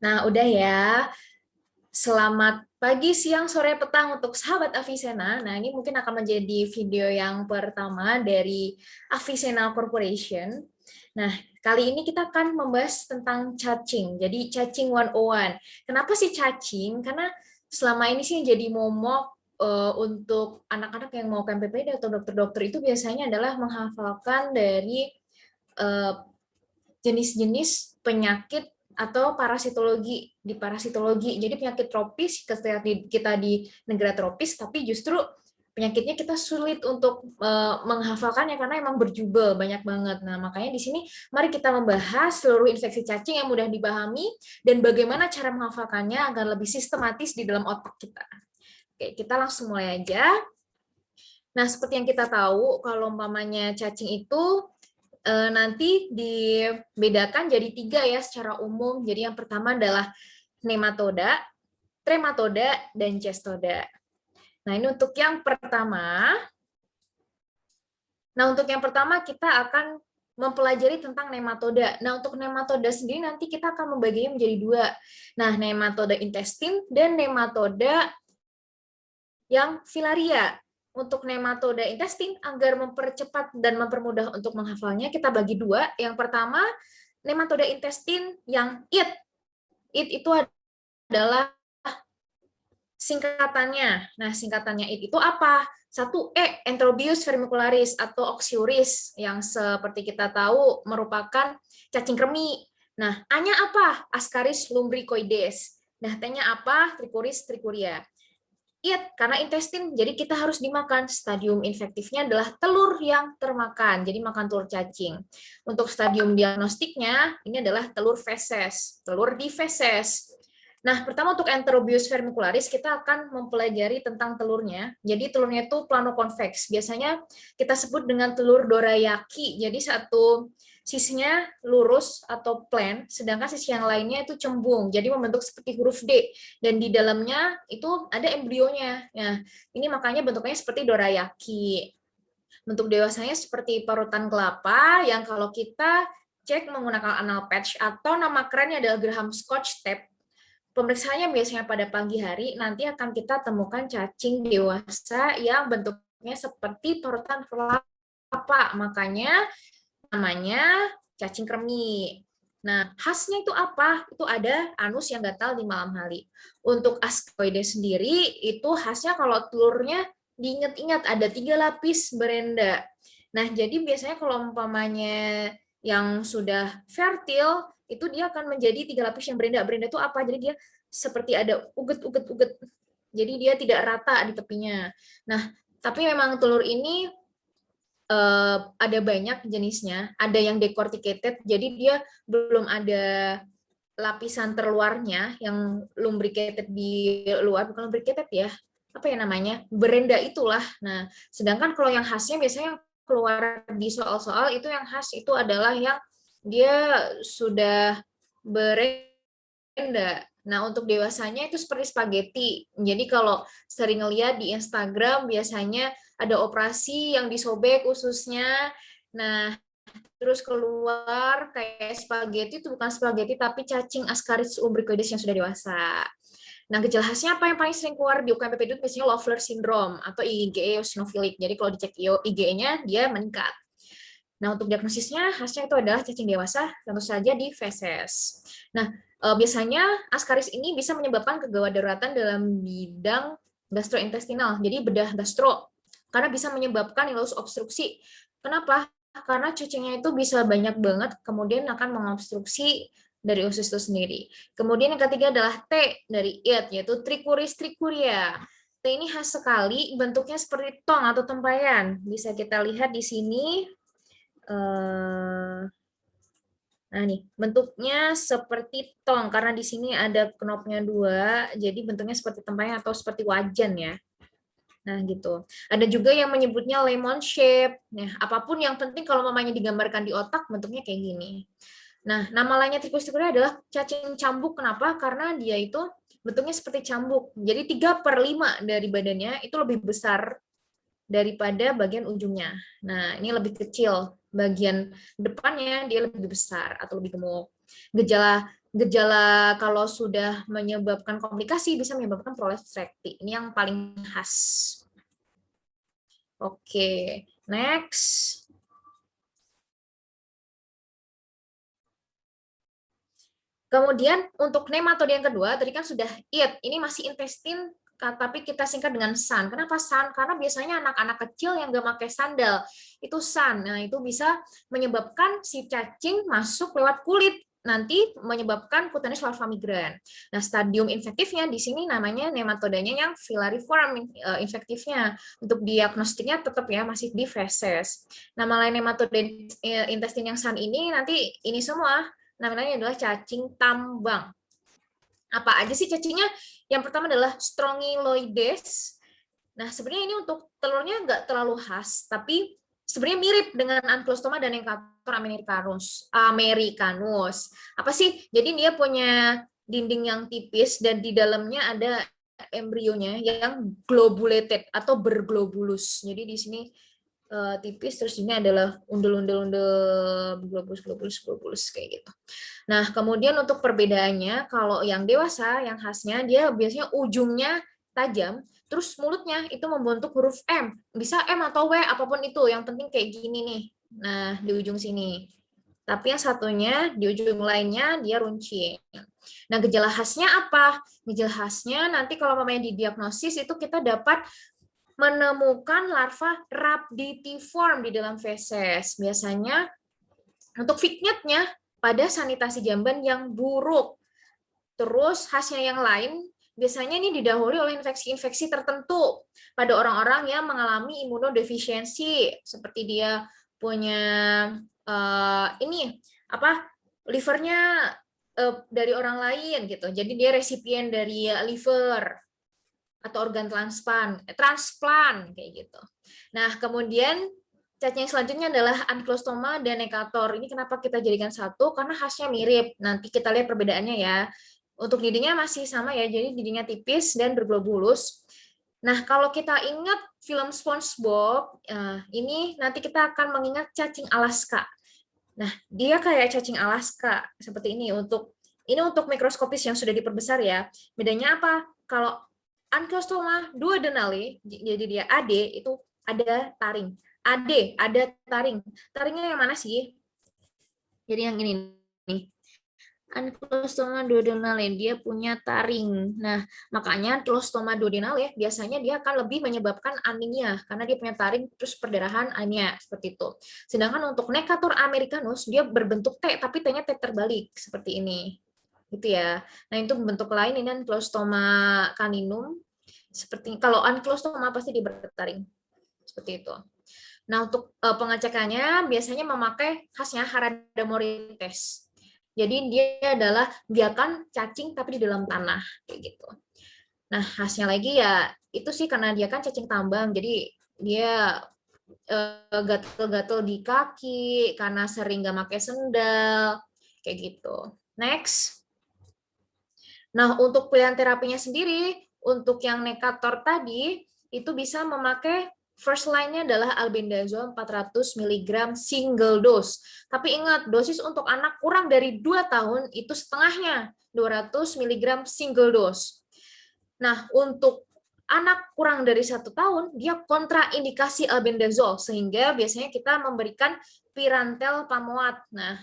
Nah, udah ya. Selamat pagi, siang, sore, petang untuk sahabat Avicenna. Nah, ini mungkin akan menjadi video yang pertama dari Avicenna Corporation. Nah, kali ini kita akan membahas tentang cacing. Jadi, cacing 101. Kenapa sih cacing? Karena selama ini sih yang jadi momok untuk anak-anak yang mau ke MPPD atau dokter-dokter itu biasanya adalah menghafalkan dari eh, jenis-jenis penyakit atau parasitologi di parasitologi. Jadi penyakit tropis ketika kita di negara tropis, tapi justru penyakitnya kita sulit untuk menghafalkannya karena emang berjubel banyak banget. Nah, makanya di sini mari kita membahas seluruh infeksi cacing yang mudah dipahami dan bagaimana cara menghafalkannya agar lebih sistematis di dalam otak kita. Oke, kita langsung mulai aja. Nah, seperti yang kita tahu, kalau umpamanya cacing itu nanti dibedakan jadi 3 ya secara umum. Jadi yang pertama adalah nematoda, trematoda, dan cestoda. Nah, ini untuk yang pertama. Nah, untuk yang pertama kita akan mempelajari tentang nematoda. Nah, untuk nematoda sendiri nanti kita akan membaginya menjadi 2. Nah, nematoda intestin dan nematoda yang filaria. Untuk nematoda intestin, agar mempercepat dan mempermudah untuk menghafalnya, kita bagi 2. Yang pertama, nematoda intestin yang IT. IT itu adalah singkatannya. Nah, singkatannya IT itu apa? 1E, Enterobius vermicularis atau oxyuris, yang seperti kita tahu merupakan cacing kremi. Nah, A-nya apa? Ascaris lumbricoides. Nah, T-nya apa? Trichuris trichuria. Karena intestin, jadi kita harus dimakan. Stadium infektifnya adalah telur yang termakan, jadi makan telur cacing. Untuk stadium diagnostiknya, ini adalah telur feses, telur di feses. Nah, pertama untuk Enterobius vermicularis, kita akan mempelajari tentang telurnya. Jadi telurnya itu planokonveks. Biasanya kita sebut dengan telur dorayaki. Jadi satu sisinya lurus atau plan, sedangkan sisi yang lainnya itu cembung. Jadi membentuk seperti huruf D. Dan di dalamnya itu ada embrionya. Nah, ini makanya bentuknya seperti dorayaki. Bentuk dewasanya seperti parutan kelapa yang kalau kita cek menggunakan anal patch atau nama kerennya adalah Graham Scotch tape. Pemeriksaannya biasanya pada pagi hari, nanti akan kita temukan cacing dewasa yang bentuknya seperti parutan kelapa. Makanya namanya cacing kremi. Nah, khasnya itu apa? Itu ada anus yang gatal di malam hari. Untuk ascoides sendiri, itu khasnya kalau telurnya diingat-ingat ada 3 lapis berenda. Nah, jadi biasanya kalau umpamanya yang sudah fertil, itu dia akan menjadi 3 lapis yang berenda. Berenda itu apa? Jadi dia seperti ada uget-uget-uget. Jadi dia tidak rata di tepinya. Nah, tapi memang telur ini ada banyak jenisnya, ada yang decorticated, jadi dia belum ada lapisan terluarnya yang lumbricated di luar, bukan lumbricated ya, apa ya namanya, berenda itulah. Nah, sedangkan kalau yang khasnya biasanya yang keluar di soal-soal itu yang khas itu adalah yang dia sudah berenda. Nah, untuk dewasanya itu seperti spaghetti. Jadi kalau sering lihat di Instagram biasanya ada operasi yang disobek ususnya. Nah, terus keluar kayak spaghetti itu bukan spaghetti tapi cacing Ascaris umbricoides yang sudah dewasa. Nah, gejala khasnya apa yang paling sering keluar di UKMPP itu biasanya Loeffler syndrome atau IgE eosinophilic. Jadi kalau dicek IgE-nya dia meningkat. Nah, untuk diagnosisnya khasnya itu adalah cacing dewasa, tentu saja di feses. Nah, biasanya Ascaris ini bisa menyebabkan kegawat daruratan dalam bidang gastrointestinal, jadi bedah gastro, karena bisa menyebabkan ilus obstruksi. Kenapa? Karena cacingnya itu bisa banyak banget, kemudian akan mengobstruksi dari usus itu sendiri. Kemudian yang ketiga adalah T dari it, yaitu Trichuris trichuria. T ini khas sekali, bentuknya seperti tong atau tempayan. Bisa kita lihat di sini. Nah nih, bentuknya seperti tong, karena di sini ada knopnya 2, jadi bentuknya seperti tempayan atau seperti wajan ya. Nah gitu. Ada juga yang menyebutnya lemon shape. Nah, apapun yang penting kalau mamanya digambarkan di otak, bentuknya kayak gini. Nah, nama lainnya Trichuris trichuria adalah cacing cambuk. Kenapa? Karena dia itu bentuknya seperti cambuk. Jadi 3/5 dari badannya itu lebih besar daripada bagian ujungnya. Nah, ini lebih kecil. Bagian depannya dia lebih besar atau lebih gemuk. Gejala gejala kalau sudah menyebabkan komplikasi bisa menyebabkan proliferatif. Ini yang paling khas. Oke, next. Kemudian untuk nematode yang kedua, tadi kan sudah it, ini masih intestin, tapi kita singkat dengan sun. Kenapa sun? Karena biasanya anak-anak kecil yang nggak pakai sandal, itu sun. Nah, itu bisa menyebabkan si cacing masuk lewat kulit, nanti menyebabkan cutaneous larva migran. Nah, stadium infektifnya di sini namanya nematodenya yang filariform infektifnya. Untuk diagnostiknya tetap ya masih di feses. Nama lain nematode intestin yang sun ini nanti ini semua namanya adalah cacing tambang. Apa aja sih cacingnya? Yang pertama adalah Strongyloides. Nah, sebenarnya ini untuk telurnya nggak terlalu khas, tapi sebenarnya mirip dengan Ankylostoma dan Necator americanus. Apa sih? Jadi dia punya dinding yang tipis dan di dalamnya ada embrionya yang globulated atau berglobulus. Jadi di sini tipis, terus ini adalah undul-undul globulus kayak gitu. Nah, kemudian untuk perbedaannya, kalau yang dewasa, yang khasnya dia biasanya ujungnya tajam, terus mulutnya itu membentuk huruf M. Bisa M atau W, apapun itu. Yang penting kayak gini nih. Nah, di ujung sini. Tapi yang satunya, di ujung lainnya, dia runcing. Nah, gejala khasnya apa? Gejala khasnya nanti kalau mamanya didiagnosis, itu kita dapat menemukan larva rhabditiform di dalam feses. Biasanya untuk vignetnya pada sanitasi jamban yang buruk. Terus khasnya yang lain, biasanya ini didahului oleh infeksi-infeksi tertentu pada orang-orang yang mengalami imunodefisiensi, seperti dia punya ini apa livernya dari orang lain gitu. Jadi dia resipien dari liver atau organ transplant kayak gitu. Nah, kemudian cacing yang selanjutnya adalah Ankylostoma dan Necator. Ini kenapa kita jadikan satu? Karena khasnya mirip. Nanti kita lihat perbedaannya ya. Untuk dindingnya masih sama ya, jadi dindingnya tipis dan berglobulus. Nah, kalau kita ingat film SpongeBob, ini nanti kita akan mengingat cacing Alaska. Nah, dia kayak cacing Alaska seperti ini untuk mikroskopis yang sudah diperbesar ya. Bedanya apa? Kalau Ankylostoma duodenale, jadi dia AD, itu ada taring. AD, ada taring. Taringnya yang mana sih? Jadi yang ini nih. Ankylostoma duodenale, dia punya taring. Nah, makanya Ankylostoma duodenale biasanya dia akan lebih menyebabkan anemia karena dia punya taring terus perdarahan anemia seperti itu. Sedangkan untuk Necator americanus dia berbentuk T tapi T-nya T terbalik seperti ini. Gitu ya. Nah, itu bentuk lain ini Ankylostoma caninum. Seperti kalau Ankylostoma pasti dia bertaring. Seperti itu. Nah, untuk pengecekannya biasanya memakai khasnya Harada-Mori test. Jadi dia adalah biakan cacing tapi di dalam tanah kayak gitu. Nah, khasnya lagi ya itu sih karena dia kan cacing tambang. Jadi dia gatel-gatel di kaki karena sering nggak pakai sendal kayak gitu. Next. Nah, untuk pilihan terapinya sendiri, untuk yang Necator tadi, itu bisa memakai first line-nya adalah albendazole 400 mg single dose. Tapi ingat, dosis untuk anak kurang dari 2 tahun itu setengahnya, 200 mg single dose. Nah, untuk anak kurang dari 1 tahun, dia kontraindikasi albendazole, sehingga biasanya kita memberikan pirantel pamoat. Nah,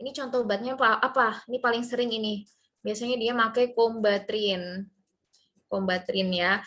ini contoh obatnya apa? Ini paling sering ini. Biasanya dia pakai Combatrin. Combatrin ya.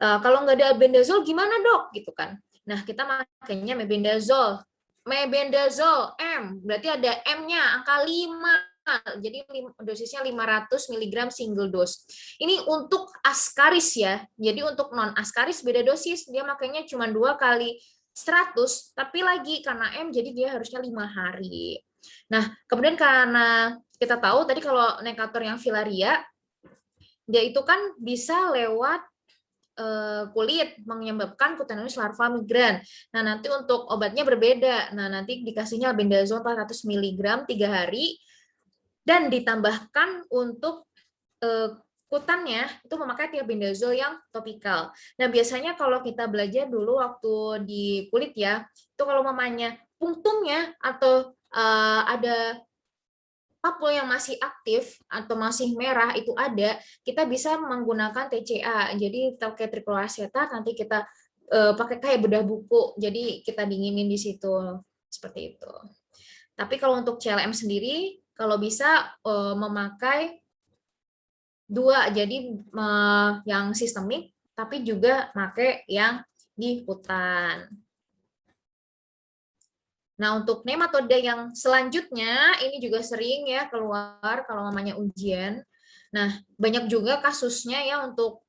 Kalau nggak ada albendazole gimana dok? Gitu kan. Nah, kita makanya mebendazole. Mebendazole M, berarti ada M-nya, angka 5. Jadi dosisnya 500 mg single dose. Ini untuk askaris ya. Jadi untuk non askaris beda dosis. Dia makanya cuma 2 kali 100, tapi lagi karena M jadi dia harusnya 5 hari. Nah, kemudian karena kita tahu tadi kalau Necator yang filaria, dia itu kan bisa lewat kulit menyebabkan cutaneous larva migran. Nah, nanti untuk obatnya berbeda. Nah, nanti dikasihnya albendazole 400 mg 3 hari dan ditambahkan untuk kutannya itu memakai tiabendazole yang topikal. Nah, biasanya kalau kita belajar dulu waktu di kulit ya, itu kalau mamanya punktungnya atau ada papul yang masih aktif atau masih merah itu ada, kita bisa menggunakan TCA. Jadi telketrikloacetat nanti kita pakai kayak bedah buku. Jadi kita dinginin di situ seperti itu. Tapi kalau untuk CLM sendiri, kalau bisa memakai dua, jadi yang sistemik, tapi juga pakai yang di hutan. Nah, untuk nematode yang selanjutnya, ini juga sering ya keluar kalau namanya ujian. Nah, banyak juga kasusnya ya untuk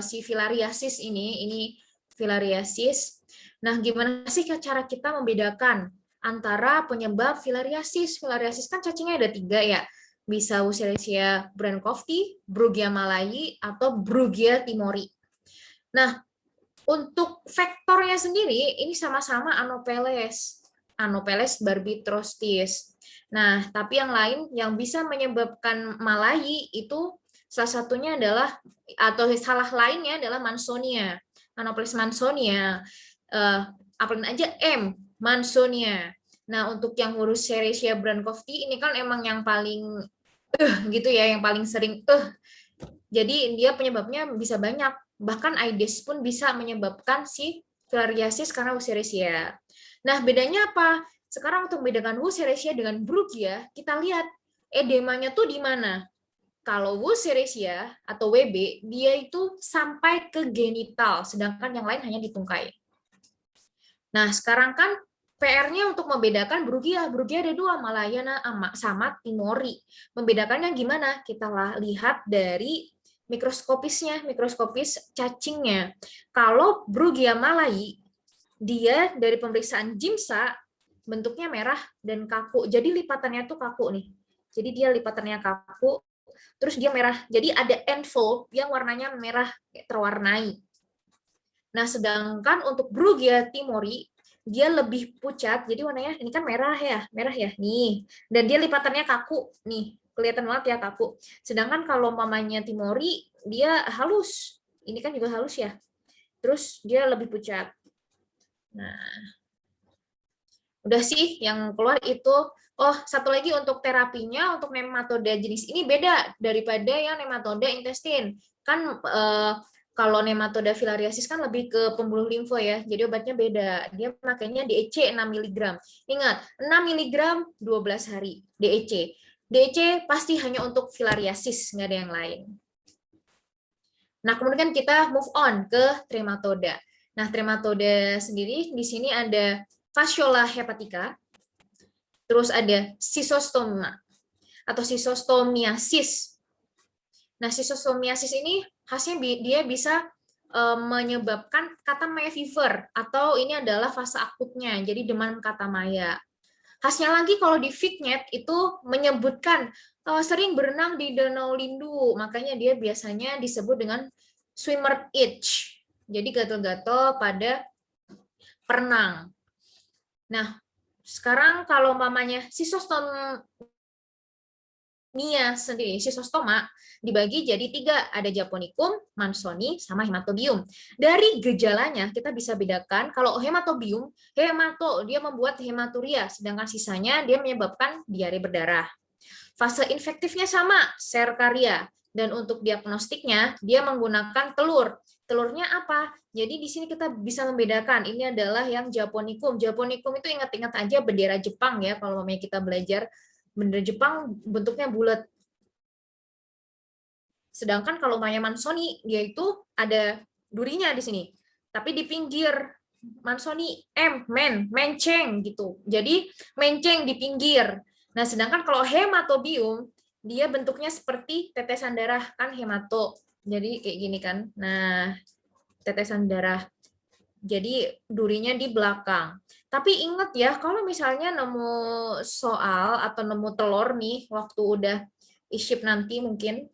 si filariasis ini filariasis. Nah, gimana sih cara kita membedakan antara penyebab filariasis? Filariasis kan cacingnya ada 3 ya. Bisa Wuchereria brandkovti, Brugia malayi, atau Brugia timori. Nah, untuk vektornya sendiri, ini sama-sama Anopheles barbitrostis. Nah, tapi yang lain yang bisa menyebabkan malayi itu salah satunya adalah, atau salah lainnya adalah Mansonia. Anopheles mansonia. Apalin aja M, Mansonia. Nah, untuk yang Wuchereria brandkovti ini kan emang yang paling gitu ya, yang paling sering jadi dia penyebabnya bisa banyak. Bahkan AIDS pun bisa menyebabkan si filariasis karena Wuchereria. Nah, bedanya apa? Sekarang untuk membedakan Wuchereria dengan Brugia, kita lihat edemanya tuh di mana. Kalau Wuchereria atau WB, dia itu sampai ke genital, sedangkan yang lain hanya di tungkai. Nah, sekarang kan PR-nya untuk membedakan Brugia. Brugia ada 2, Malayana sama Timori. Membedakannya gimana? Kita lihat dari mikroskopis cacingnya. Kalau Brugia malayi, dia dari pemeriksaan Jimsa bentuknya merah dan kaku. Jadi lipatannya tuh kaku nih. Jadi dia lipatannya kaku, terus dia merah. Jadi ada enfold yang warnanya merah terwarnai. Nah, sedangkan untuk Brugia timori, dia lebih pucat, jadi warnanya ini kan merah ya, nih. Dan dia lipatannya kaku, nih, kelihatan banget ya kaku. Sedangkan kalau mamanya timori, dia halus. Ini kan juga halus ya. Terus dia lebih pucat. Nah, udah sih yang keluar itu. Oh, satu lagi untuk terapinya, untuk nematode jenis ini beda daripada yang nematode intestin. Kan kalau nematode filariasis kan lebih ke pembuluh limfo ya, jadi obatnya beda. Dia makanya DEC 6 mg. Ingat, 6 mg 12 hari DEC. DEC pasti hanya untuk filariasis, nggak ada yang lain. Nah, kemudian kita move on ke trematoda. Nah, trematode sendiri di sini ada Fasciola hepatica, terus ada Schistosoma atau Schistosomiasis. Nah, Schistosomiasis ini khasnya dia bisa menyebabkan katamaya fever, atau ini adalah fase akutnya, jadi demam katamaya. Khasnya lagi kalau di Vignet itu menyebutkan sering berenang di Danau Lindu, makanya dia biasanya disebut dengan swimmer itch. Jadi gatal-gatal pada perenang. Nah, sekarang kalau mamanya Schistosomia sendiri, schistostoma dibagi jadi 3, ada Japonicum, Mansoni, sama Hematobium. Dari gejalanya kita bisa bedakan kalau Hematobium, dia membuat hematuria, sedangkan sisanya dia menyebabkan diare berdarah. Fase infektifnya sama, serkaria, dan untuk diagnostiknya dia menggunakan telur. Telurnya apa? Jadi di sini kita bisa membedakan, ini adalah yang Japonicum. Japonicum itu ingat-ingat aja bendera Jepang ya, kalau kita belajar bendera Jepang bentuknya bulat. Sedangkan kalau Maya Mansoni, dia itu ada durinya di sini. Tapi di pinggir. Mansoni menceng gitu. Jadi menceng di pinggir. Nah, sedangkan kalau hematobium, dia bentuknya seperti tetesan darah, kan hemato. Jadi kayak gini kan. Nah, tetesan darah. Jadi durinya di belakang. Tapi ingat ya, kalau misalnya nemu soal atau nemu telur nih, waktu udah iship nanti mungkin,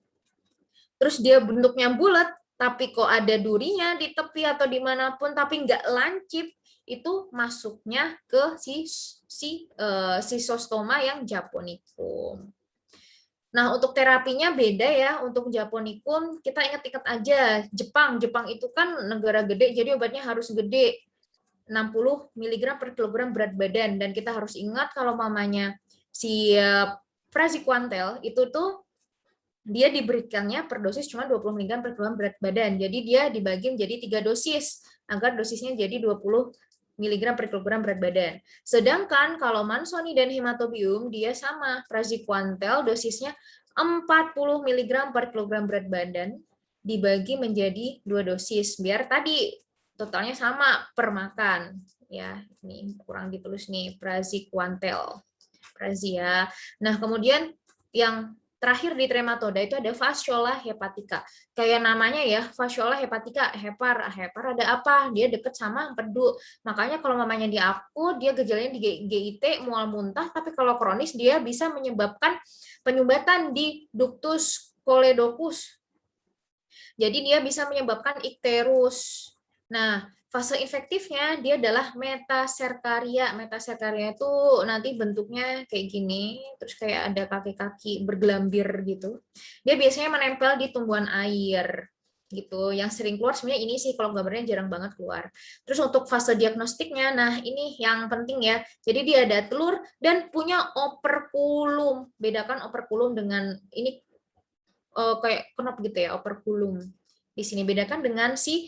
terus dia bentuknya bulat, tapi kok ada durinya di tepi atau dimanapun, tapi nggak lancip, itu masuknya ke si Schistosoma yang Japonicum. Nah, untuk terapinya beda ya. Untuk Japonicum, kita ingat-ingat aja, Jepang itu kan negara gede, jadi obatnya harus gede. 60 mg per kilogram berat badan. Dan kita harus ingat kalau mamanya si praziquantel itu tuh dia diberikannya per dosis cuma 20 mg per kilogram berat badan. Jadi dia dibagi menjadi 3 dosis agar dosisnya jadi 20 mg per kilogram berat badan. Sedangkan kalau Mansoni dan Hematobium dia sama, praziquantel dosisnya 40 mg per kilogram berat badan dibagi menjadi 2 dosis biar tadi totalnya sama per makan. Ya, ini kurang ditulis nih praziquantel. Prazia. Nah, kemudian yang terakhir di trematoda itu ada fasciola hepatica. Kayak namanya ya, fasciola hepatica, hepar. Hepar ada apa? Dia deket sama empedu. Makanya kalau mamanya di akut, dia gejalanya di GIT, mual muntah, tapi kalau kronis dia bisa menyebabkan penyumbatan di ductus choledochus. Jadi dia bisa menyebabkan ikterus. Nah, fase infektifnya dia adalah metaserkaria. Metaserkaria itu nanti bentuknya kayak gini, terus kayak ada kaki-kaki bergelambir gitu. Dia biasanya menempel di tumbuhan air gitu. Yang sering keluar sebenarnya ini sih, kalau gambarnya jarang banget keluar. Terus untuk fase diagnostiknya, nah ini yang penting ya. Jadi dia ada telur dan punya operkulum. Bedakan operkulum dengan ini kayak knop gitu ya, operkulum. Di sini bedakan dengan si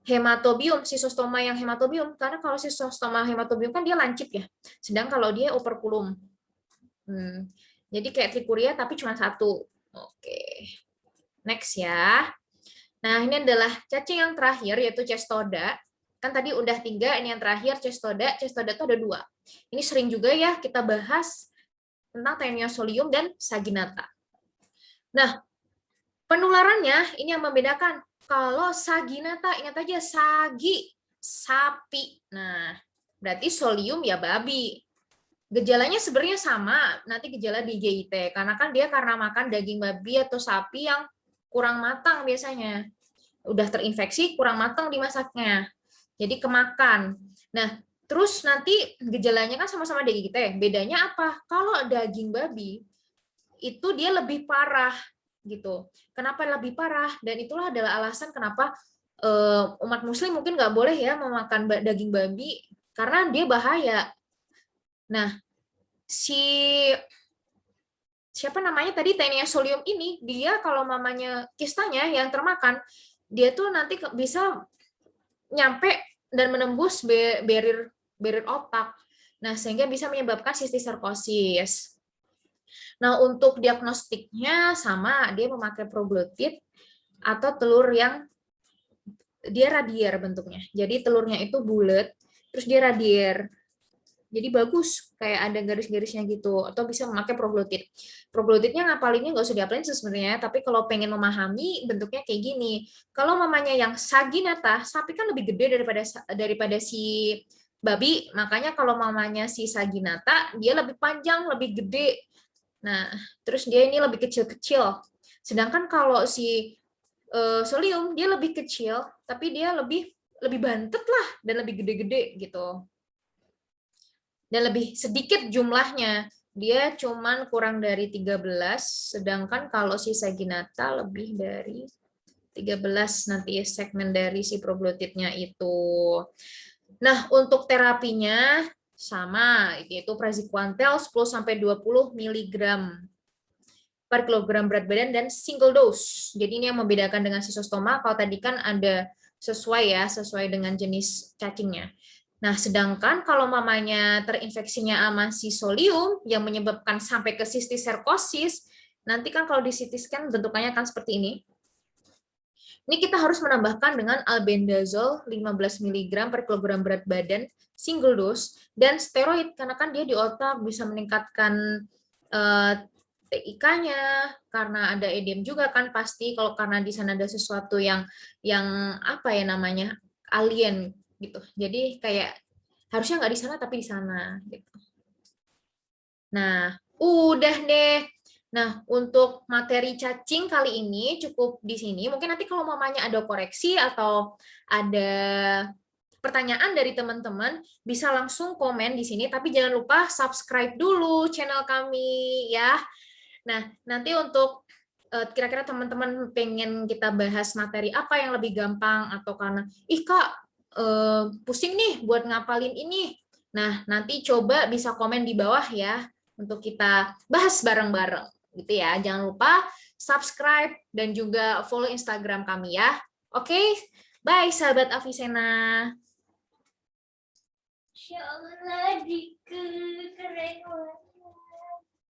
hematobium, sisostoma yang hematobium, karena kalau sisostoma hematobium kan dia lancip ya, sedang kalau dia operkulum. Jadi kayak trikuria tapi cuma satu. Oke, next ya. Nah ini adalah cacing yang terakhir yaitu cestoda. Kan tadi udah 3, ini yang terakhir cestoda. Cestoda itu ada 2. Ini sering juga ya kita bahas tentang Taeniosolium dan Saginata. Nah, penularannya ini yang membedakan. Kalau Saginata, ingat aja sagi, sapi. Nah, berarti solium ya babi. Gejalanya sebenarnya sama, nanti gejala di GIT. Karena kan dia karena makan daging babi atau sapi yang kurang matang biasanya. Udah terinfeksi, kurang matang dimasaknya. Jadi kemakan. Nah, terus nanti gejalanya kan sama-sama GIT. Bedanya apa? Kalau daging babi, itu dia lebih parah gitu. Kenapa lebih parah? Dan itulah adalah alasan kenapa umat muslim mungkin nggak boleh ya memakan daging babi karena dia bahaya. Nah, siapa namanya tadi Taeniosolium ini, dia kalau mamanya kistanya yang termakan, dia tuh nanti bisa nyampe dan menembus barrier otak. Nah, sehingga bisa menyebabkan sistiserkosis. Nah, untuk diagnostiknya sama, dia memakai proglotid atau telur yang dia radier bentuknya. Jadi telurnya itu bulat, terus dia radier. Jadi bagus, kayak ada garis-garisnya gitu. Atau bisa memakai proglotid. Proglotidnya ngapalinnya nggak usah diapalin sebenarnya, tapi kalau pengen memahami bentuknya kayak gini. Kalau mamanya yang Saginata, sapi kan lebih gede daripada si babi, makanya kalau mamanya si Saginata, dia lebih panjang, lebih gede. Nah, terus dia ini lebih kecil-kecil. Sedangkan kalau si solium dia lebih kecil, tapi dia lebih bantet lah dan lebih gede-gede gitu. Dan lebih sedikit jumlahnya. Dia cuman kurang dari 13, sedangkan kalau si Saginata lebih dari 13 nanti segmen dari si proglotidnya itu. Nah, untuk terapinya sama, yaitu praziquantel 10-20 mg per kilogram berat badan dan single dose. Jadi ini yang membedakan dengan sisostoma. Kalau tadi kan ada sesuai dengan jenis cacingnya. Nah, sedangkan kalau mamanya terinfeksinya sama sisolium yang menyebabkan sampai ke sistiserkosis, nanti kan kalau di CT scan bentukannya kan seperti ini. Ini kita harus menambahkan dengan albendazole 15 mg per kilogram berat badan single dose dan steroid karena kan dia di otak bisa meningkatkan TIK-nya karena ada edem juga kan pasti kalau karena di sana ada sesuatu yang apa ya namanya alien gitu. Jadi kayak harusnya nggak di sana tapi di sana gitu. Nah, udah deh. Nah, untuk materi cacing kali ini cukup di sini. Mungkin nanti kalau mamanya ada koreksi atau ada pertanyaan dari teman-teman, bisa langsung komen di sini. Tapi jangan lupa subscribe dulu channel kami ya. Nah, nanti untuk kira-kira teman-teman pengen kita bahas materi apa yang lebih gampang atau karena, Kak, pusing nih buat ngapalin ini. Nah, nanti coba bisa komen di bawah ya. untuk kita bahas bareng-bareng gitu ya. Jangan lupa subscribe dan juga follow Instagram kami ya. Oke, bye sahabat Avicenna. Insya Allah, keren banget.